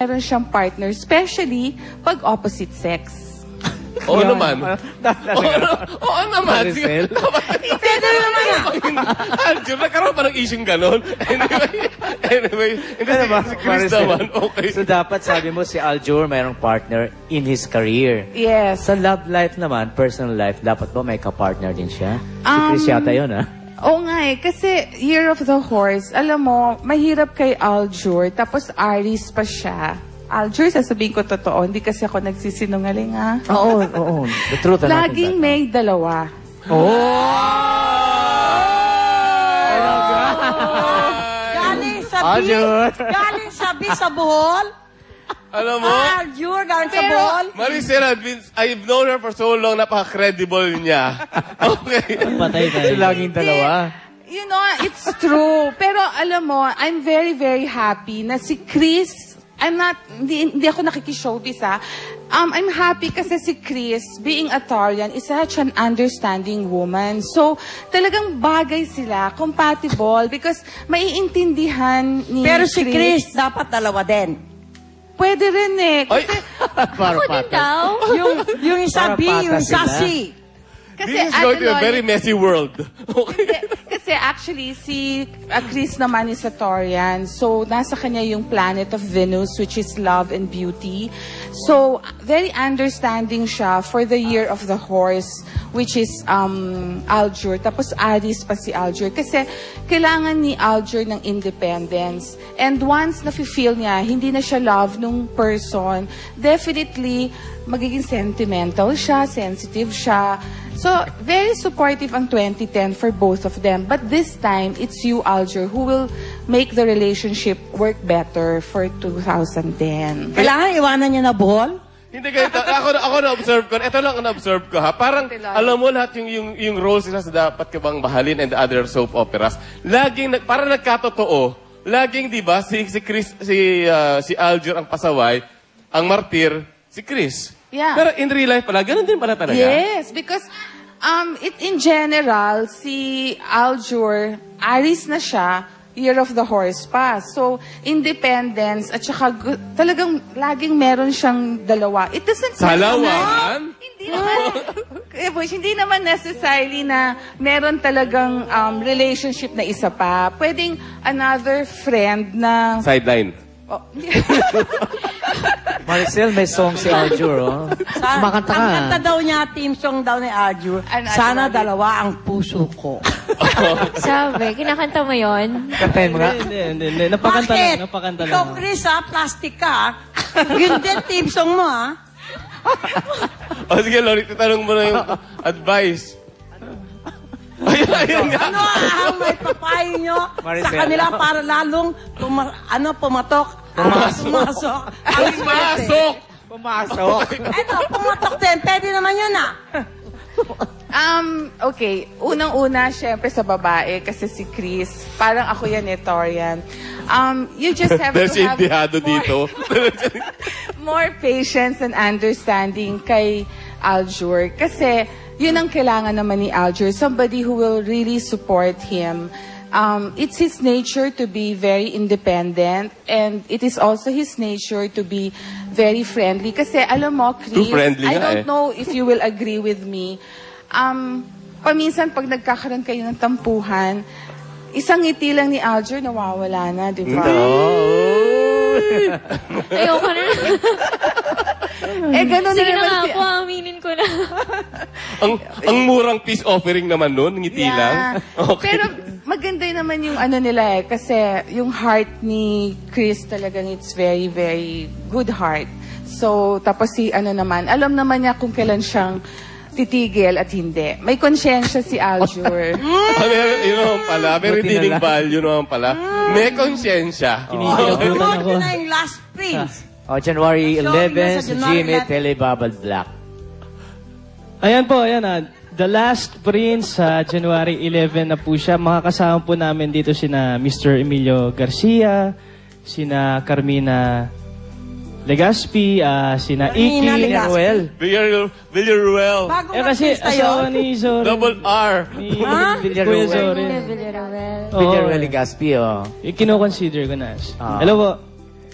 meron siyang partner, especially pag opposite sex. Oo naman. Oo naman. Maricel? Pwede naman na. Aljur, nagkaroon pa ng issue ganon. Anyway, Ano ba, si Chris Maricel? naman, okay. So dapat sabi mo si Aljur mayroong partner in his career. Yes. Sa love life naman, personal life, dapat ba may ka-partner din siya? Si Chris yata yun, ha? Oo nga eh, kasi Year of the Horse, alam mo, mahirap kay Aljur, tapos Aries pa siya. Aljur, sasabihin ko totoo, hindi kasi ako nagsisinungaling, ha? Oo, oo. The truth. Laging may dalawa. Galing sa Aljur. Galing sa sa Bohol. Alam mo, Aljur, galing sa Bohol. Maricel, I've known her for so long, napaka-credible niya. Okay. Patay tayo. So laging dalawa. You know, it's true. Pero alam mo, I'm very, very happy na si Chris, hindi ako nakikishowbiz, ha. I'm happy kasi si Chris, being a Taurian, is such an understanding woman. So, talagang bagay sila, compatible, because maiintindihan ni Pero si Chris, dapat dalawa din. Pwede rin eh. Ay, Para patay. Yung isa Para B, yung pata isa sila. C. this is going to be a very messy world. Okay. Kasi actually, si Chris naman is a Taurian. So, nasa kanya yung planet of Venus, which is love and beauty. So, very understanding siya for the Year of the Horse, which is Aljur. Tapos, Aries pa si Aljur. Kasi, kailangan ni Aljur ng independence. And once na-feel niya, hindi na siya love nung person, definitely, magiging sentimental siya, sensitive siya. So, very supportive ang 2010 for both of them. But this time, it's you, Aljur, who will make the relationship work better for 2010. Kailangan iwanan niya na Bohol? Hindi ganito. Ako na-observe ko. Ito lang ang na-observe ko, ha. Parang, alam mo lahat yung roles nila sa Dapat Ka Bang Mahalin and the other soap operas. Laging, parang nagkatotoo. Laging, di ba, si Chris, si Aljur ang pasaway, ang martir, si Chris. Yeah. Pero in real life pala, ganun din pala talaga. Yes, because in general, si Aljur, Aries na siya, Year of the Horse pa. So, independence, at saka talagang laging meron siyang dalawa. It doesn't Salawan? Hindi naman, hindi naman necessarily na meron talagang relationship na isa pa. Pwedeng another friend na... Sideline. Oh, Maricel, may song si Aljur, oh. Kumakanta ka. Ang kanta daw niya, team song daw ni Aljur, sana dalawa ang puso ko. Sabi, kinakanta mo yon? Kantahin mo nga. Hindi. Napakanta lang. Napakanta lang. Ikaw, Chris, ha? Plastic ka, ha? Hindi, team song mo, ha? O sige, Lori, tatanong mo na yung advice. Ayun nga. Ano ang may papayo nyo sa kanila para lalong pumatok? Pumasok. Pumasok. Eto, pumatok din. Pwede naman yun, ha? Okay. Unang-una, syempre sa babae, kasi si Chris, parang ako yan, Torian. You just have to have Indihado dito. more patience and understanding kay Aljur. Kasi, yun ang kailangan naman ni Aljur. Somebody who will really support him. It's his nature to be very independent, and it is also his nature to be very friendly. Kasi alam mo, Chris, Too friendly I nga don't know if you will agree with me. Paminsan pag nagkakaroon kayo ng tampuhan, isang ngiti lang ni Aljur, nawawala na, di ba? Ayoko na. Ganun Sige na na naman nga si... po, aminin ko na. ang murang peace offering naman nun, ngiti lang. Okay. Pero maganda naman yung ano nila kasi yung heart ni Chris talagang it's very, very good heart. So, tapos si ano naman, alam naman niya kung kailan siyang titigil at hindi. May konsyensya si Aljur. Yun naman pala. May redeeming value naman pala. May konsyensya. Kinikilabutan ako. Ito na yung last prince. January 11, si January Jimmy 11. Telebabal Black. Ayan po, ayan ah. The Last Prince, January 11 na po siya. Makakasama po namin dito sina Mr. Emilio Garcia, sina Carmina Legaspi, sina Carmina Iki, Legaspi. Villaruel. Bago kasi mag-prince tayo. asawa ni Zorin. Double R. Ni Ha? Kuya Zorin. Villarreal Gaspi, oh. Kino-consider ko na. Ah. Hello po.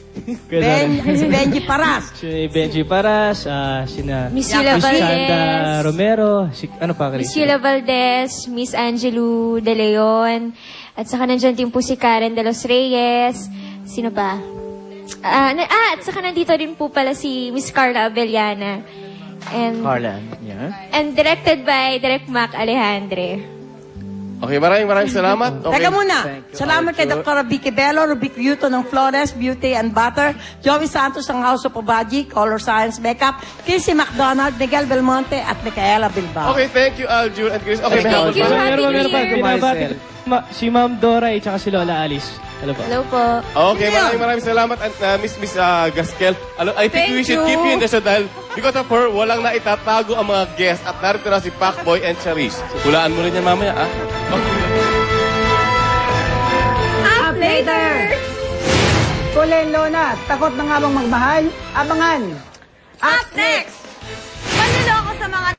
Si Benji Paras. Si Benji Paras, sina Miss Sheila Chanda Valdez. Romero, ano pa, Miss Chris? Sheila Valdez, Miss Angelu De Leon, at saka nandyan din po si Karen De Los Reyes. Sino pa? At saka nandito din po pala si Miss Carla Abellana. Carla, yeah. And directed by Direk Mac Alejandre. Okay, maraming salamat. Okay. Teka muna. Salamat kay Dr. Vicky Bello, Rubic Yuto ng Flores, Beauty and Butter, Joey Santos ng House of Obagi, Color Science Makeup, Casey McDonald, Miguel Belmonte, at Micaela Bilbao. Okay, thank you, Aljun and Chris. Okay, Thank you. Happy New Year. Binabati ko si Ma'am Dora at saka si Lola Alice. Hello po. Hello po. Okay, maraming salamat at Miss Gaskel. I think we should keep you in the show dahil because of her, walang na itatago ang mga guests at narito na si Pacboy and Charis. Hulaan mo rin yan mamaya, ah. Up later! Kulen Lona, takot na nga bang magmahal? Abangan! Up next! Panliloko sa mga